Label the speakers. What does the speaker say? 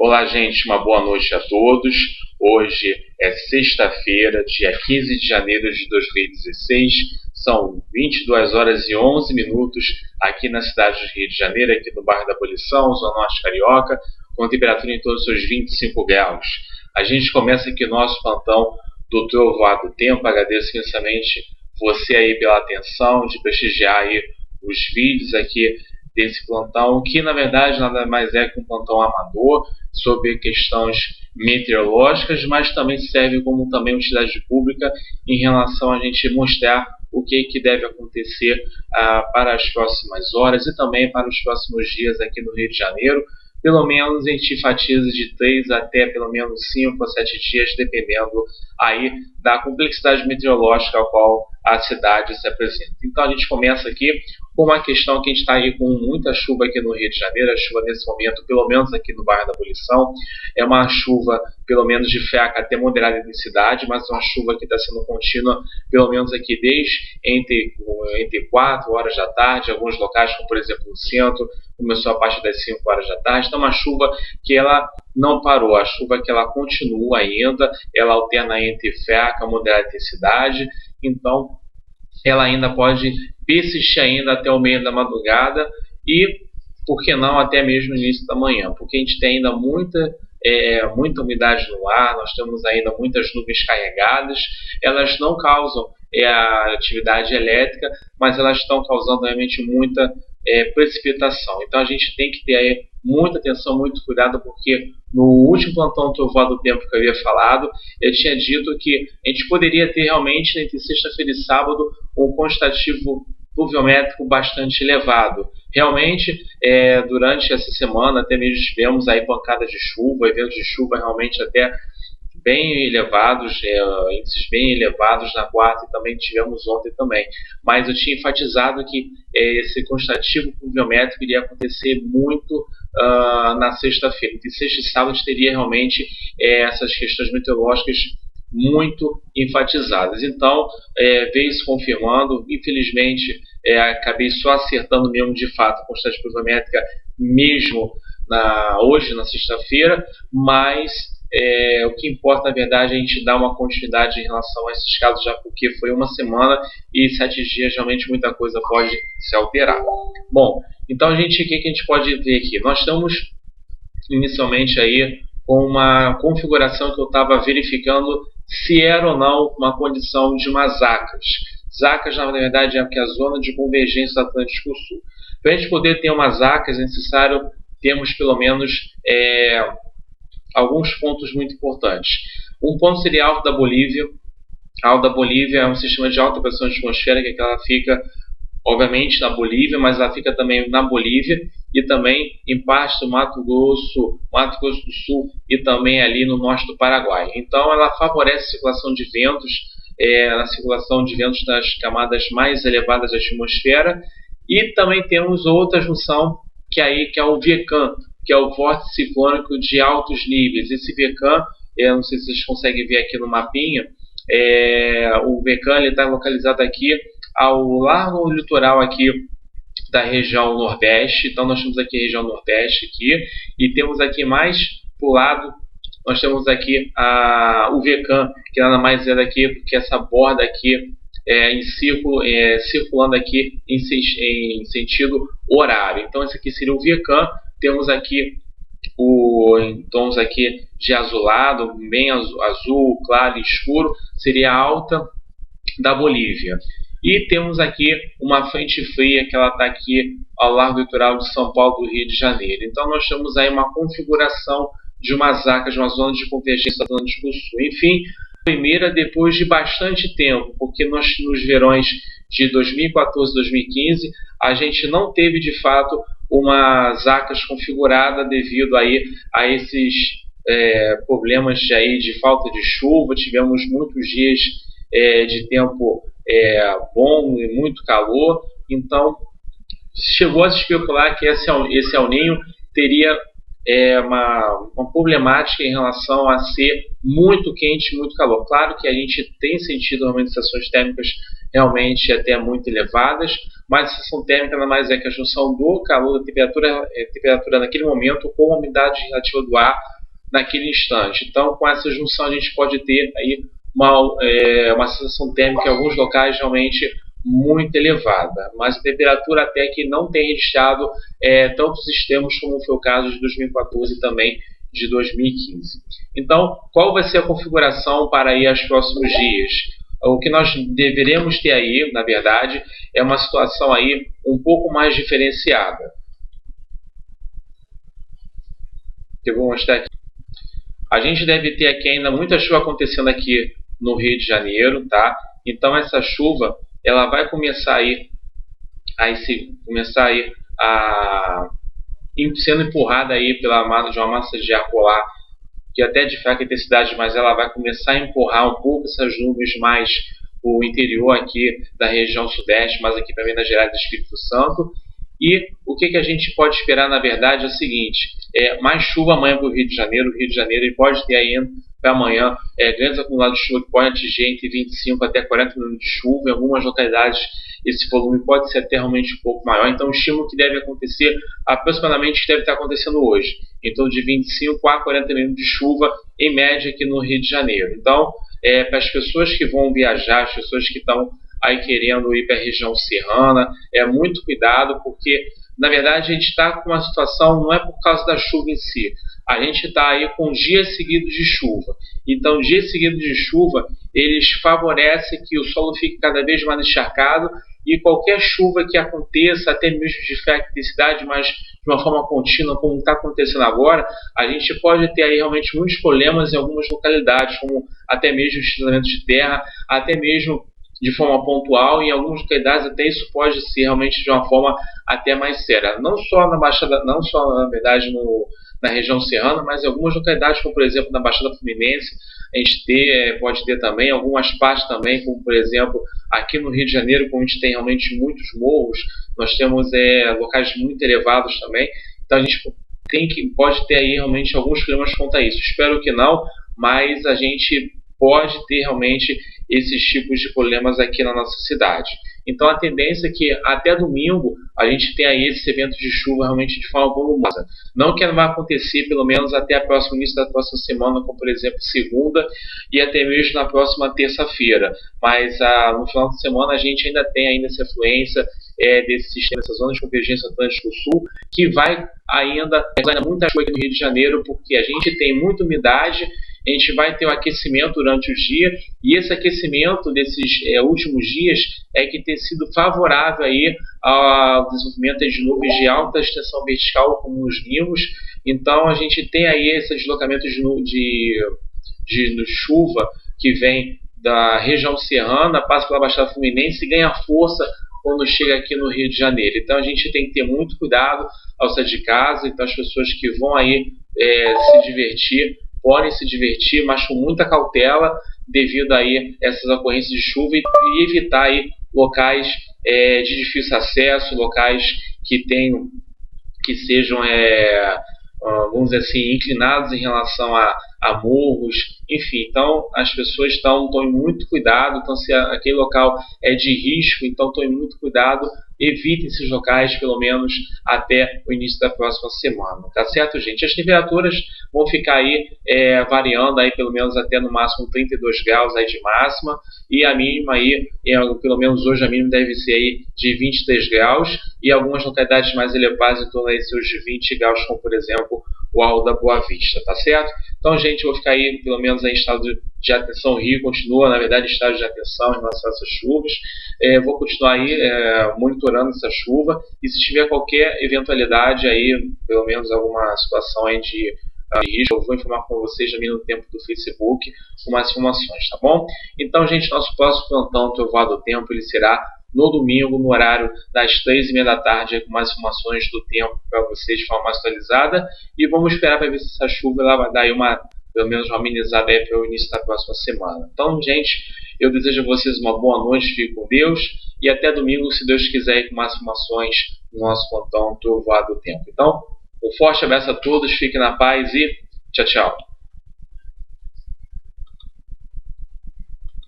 Speaker 1: Olá, gente, uma boa noite a todos. Hoje é sexta-feira, dia 15 de janeiro de 2016. São 22 horas e 11 minutos aqui na cidade do Rio de Janeiro, aqui no bairro da Abolição, Zona Norte Carioca, com temperatura em torno dos seus 25 graus. A gente começa aqui o nosso plantão do Trovoado Tempo. Agradeço imensamente você aí pela atenção, de prestigiar aí os vídeos aqui desse plantão, que na verdade nada mais é que um plantão amador sobre questões meteorológicas, mas também serve como também utilidade pública em relação a gente mostrar o que deve acontecer para as próximas horas e também para os próximos dias aqui no Rio de Janeiro. Pelo menos a gente enfatiza de 3 até pelo menos 5 a 7 dias, dependendo aí da complexidade meteorológica ao qual a cidade se apresenta. Então a gente começa aqui com uma questão que a gente está aí com muita chuva aqui no Rio de Janeiro. A chuva nesse momento, pelo menos aqui no bairro da Abolição, é uma chuva pelo menos de fraca até moderada intensidade, mas é uma chuva que está sendo contínua pelo menos aqui desde entre 4 horas da tarde, alguns locais como por exemplo no centro, começou a partir das 5 horas da tarde. Então uma chuva que ela não parou, a chuva que ela continua ainda, ela alterna entre fraca e moderada intensidade, então ela ainda pode persistir ainda até o meio da madrugada e, por que não, até mesmo no início da manhã, porque a gente tem ainda muita umidade no ar, nós temos ainda muitas nuvens carregadas. Elas não causam a atividade elétrica, mas elas estão causando realmente muita precipitação. Então a gente tem que ter aí muita atenção, muito cuidado, porque no último plantão Trovoado do Tempo que eu havia falado, eu tinha dito que a gente poderia ter realmente entre sexta-feira e sábado um quantitativo pluviométrico bastante elevado. Realmente, durante essa semana, até mesmo tivemos aí pancadas de chuva, eventos de chuva realmente até bem elevados, índices bem elevados na quarta, e também tivemos ontem também. Mas eu tinha enfatizado que esse quantitativo pluviométrico iria acontecer muito na sexta-feira. Entre sexta e sábado teria realmente essas questões meteorológicas muito enfatizadas. Então, veio se confirmando. Infelizmente, acabei só acertando mesmo de fato a quantidade pluviométrica mesmo hoje, na sexta-feira, mas o que importa, na verdade, é a gente dar uma continuidade em relação a esses casos, já porque foi uma semana e 7 dias, realmente muita coisa pode se alterar. Bom, então o que a gente pode ver aqui? Nós estamos inicialmente aí com uma configuração que eu estava verificando se era ou não uma condição de umas zacas. Zacas, na verdade, é a zona de convergência do Atlântico Sul. Para a gente poder ter umas zacas, é necessário termos pelo menos alguns pontos muito importantes. Um ponto seria a Alta da Bolívia. A Alta da Bolívia é um sistema de alta pressão atmosférica que ela fica, obviamente, na Bolívia, mas ela fica também na Bolívia e também em parte do Mato Grosso do Sul e também ali no norte do Paraguai. Então ela favorece a circulação de ventos, das camadas mais elevadas da atmosfera, e também temos outra junção que é o VECAM, que é o vórtice ciclônico de altos níveis. Esse VECAM, não sei se vocês conseguem ver aqui no mapinha, o VECAM está localizado aqui ao largo litoral aqui da região Nordeste. Então nós temos aqui a região Nordeste aqui, e temos aqui mais para o lado, nós temos aqui o VECAM, que nada mais é daqui que essa borda aqui em círculo, circulando aqui em sentido horário. Então esse aqui seria o VECAM. Temos aqui em tons aqui de azulado, bem azul, claro e escuro, seria a Alta da Bolívia. E temos aqui uma frente fria que ela está aqui ao largo litoral de São Paulo, do Rio de Janeiro. Então nós temos aí uma configuração de uma zaca, de uma zona de convergência do Atlântico Sul. Enfim, primeira depois de bastante tempo, porque nos verões de 2014 e 2015 a gente não teve de fato uma zacas configurada devido aí a esses problemas de falta de chuva. Tivemos muitos dias de tempo bom e muito calor, então chegou a se especular que esse El Niño teria uma problemática em relação a ser muito quente e muito calor. Claro que a gente tem sentido realmente sensações térmicas realmente até muito elevadas, mas a sensação térmica nada mais é que a junção do calor, da temperatura naquele momento com a umidade relativa do ar naquele instante. Então, com essa junção a gente pode ter aí uma sensação térmica em alguns locais realmente muito elevada, mas a temperatura até que não tem registrado tantos extremos como foi o caso de 2014 e também de 2015. Então, qual vai ser a configuração para aí os próximos dias? O que nós deveremos ter aí, na verdade, é uma situação aí um pouco mais diferenciada. Eu vou mostrar aqui. A gente deve ter aqui ainda muita chuva acontecendo aqui no Rio de Janeiro, tá? Então essa chuva ela vai começar sendo empurrada aí de uma massa de ar polar que até de fraca intensidade, mas ela vai começar a empurrar um pouco essas nuvens mais o interior aqui da região sudeste, mas aqui para Minas Gerais e Espírito Santo. E o que a gente pode esperar, na verdade, é o seguinte: mais chuva amanhã para o Rio de Janeiro. O Rio de Janeiro ele pode ter aí para amanhã grandes acumulados de chuva que podem atingir entre 25 até 40 milímetros de chuva. Em algumas localidades esse volume pode ser até realmente um pouco maior. Então o estímulo que deve acontecer aproximadamente deve estar acontecendo hoje, em torno de 25 a 40 milímetros de chuva em média aqui no Rio de Janeiro. Então para as pessoas que vão viajar, as pessoas que estão aí querendo ir para a região serrana, muito cuidado, porque na verdade a gente está com uma situação, não é por causa da chuva em si, a gente está aí com dias seguidos de chuva. Então dias seguidos de chuva, eles favorecem que o solo fique cada vez mais encharcado e qualquer chuva que aconteça, até mesmo de fraca intensidade, mas de uma forma contínua, como está acontecendo agora, a gente pode ter aí realmente muitos problemas em algumas localidades, como até mesmo deslizamento de terra, até mesmo de forma pontual, e em algumas localidades até isso pode ser realmente de uma forma até mais séria. Não só na Baixada, não só na verdade na região serrana, mas em algumas localidades, como por exemplo na Baixada Fluminense, a gente pode ter também algumas partes também, como por exemplo aqui no Rio de Janeiro, como a gente tem realmente muitos morros, nós temos locais muito elevados também, então a gente pode ter aí realmente alguns problemas quanto a isso. Espero que não, mas a gente pode ter realmente esses tipos de problemas aqui na nossa cidade. Então a tendência é que até domingo a gente tenha aí esses eventos de chuva realmente de forma volumosa. Não que não vai acontecer pelo menos até o início da próxima semana, como por exemplo segunda e até mesmo na próxima terça-feira. Mas no final de semana a gente ainda tem ainda essa influência desse sistema, dessas zonas de convergência Atlântico-Sul, que vai ainda muita chuva aqui no Rio de Janeiro, porque a gente tem muita umidade, a gente vai ter um aquecimento durante os dias, e esse aquecimento desses últimos dias que tem sido favorável aí ao desenvolvimento de nuvens de alta extensão vertical, como os nimos. Então a gente tem aí esse deslocamento de chuva que vem da região serrana, passa pela Baixada Fluminense e ganha força quando chega aqui no Rio de Janeiro. Então a gente tem que ter muito cuidado ao sair de casa. Então as pessoas que vão aí se divertir, podem se divertir, mas com muita cautela devido aí a essas ocorrências de chuva, e evitar aí locais de difícil acesso, locais que sejam vamos dizer assim, inclinados em relação a morros, enfim. Então as pessoas tomem muito cuidado. Então se aquele local é de risco, então tomem muito cuidado, evitem esses locais pelo menos até o início da próxima semana, tá certo, gente? As temperaturas vão ficar aí variando aí pelo menos até no máximo 32 graus aí de máxima, e a mínima aí, pelo menos hoje a mínima deve ser aí de 23 graus, e algumas localidades mais elevadas em torno aí seus 20 graus, como por exemplo o Alto da Boa Vista, tá certo? Então, gente, eu vou ficar aí pelo menos em estado de atenção. O Rio continua, na verdade, em estado de atenção em relação a essas chuvas. Vou continuar aí monitorando essa chuva, e se tiver qualquer eventualidade aí, pelo menos alguma situação aí de risco, eu vou informar com vocês também no tempo do Facebook com mais informações, tá bom? Então, gente, nosso próximo plantão Trovoada do Tempo ele será no domingo, no horário das 3h30 da tarde, com mais informações do tempo para vocês de forma mais atualizada, e vamos esperar para ver se essa chuva ela vai dar aí pelo menos uma amenizada aí para o início da próxima semana. Então, gente, eu desejo a vocês uma boa noite, fiquem com Deus, e até domingo, se Deus quiser, com mais informações no nosso plantão Trovoada do Tempo. Então, Um forte abraço a todos, fiquem na paz e tchau, tchau.